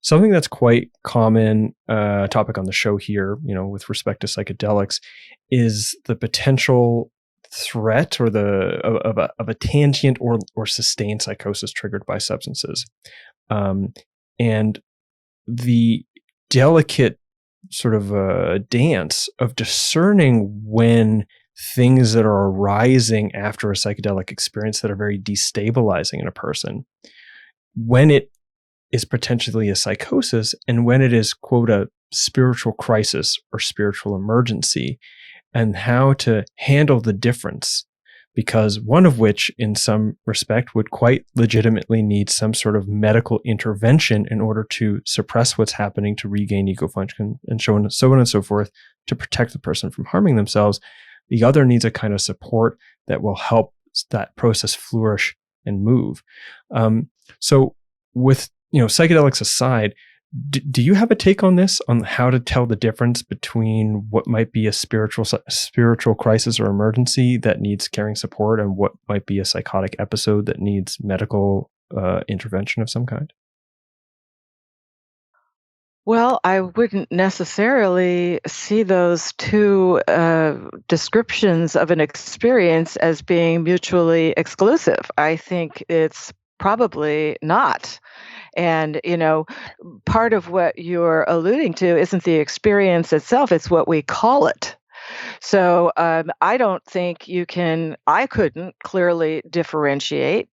something that's quite common topic on the show here, with respect to psychedelics, is the potential threat or of a transient or sustained psychosis triggered by substances, and the delicate sort of dance of discerning when things that are arising after a psychedelic experience that are very destabilizing in a person, when it is potentially a psychosis and when it is, quote, a spiritual crisis or spiritual emergency, and how to handle the difference, because one of which in some respect would quite legitimately need some sort of medical intervention in order to suppress what's happening, to regain ego function, and so on and so forth, to protect the person from harming themselves. The other needs a kind of support that will help that process flourish and move. So with psychedelics aside, do you have a take on this, on how to tell the difference between what might be a spiritual crisis or emergency that needs caring support and what might be a psychotic episode that needs medical intervention of some kind? Well, I wouldn't necessarily see those two descriptions of an experience as being mutually exclusive. I think it's probably not. And, part of what you're alluding to isn't the experience itself, it's what we call it. So I don't think I couldn't clearly differentiate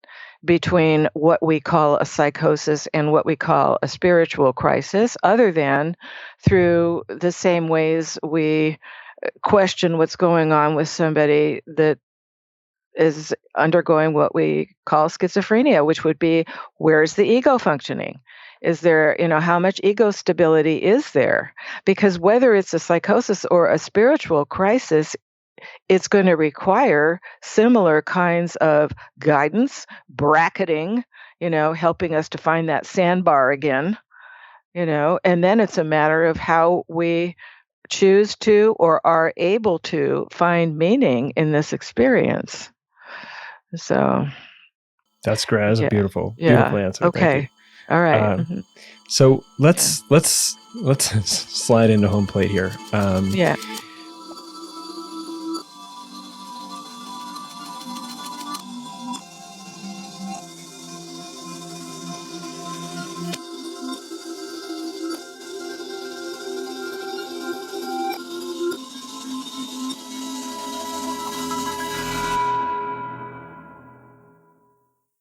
between what we call a psychosis and what we call a spiritual crisis, other than through the same ways we question what's going on with somebody that is undergoing what we call schizophrenia, which would be, where's the ego functioning? Is there, how much ego stability is there? Because whether it's a psychosis or a spiritual crisis, it's going to require similar kinds of guidance, bracketing, helping us to find that sandbar again, and then it's a matter of how we choose to or are able to find meaning in this experience. So that's great. That's a beautiful answer. Okay. Thank you. All right. So let's slide into home plate here.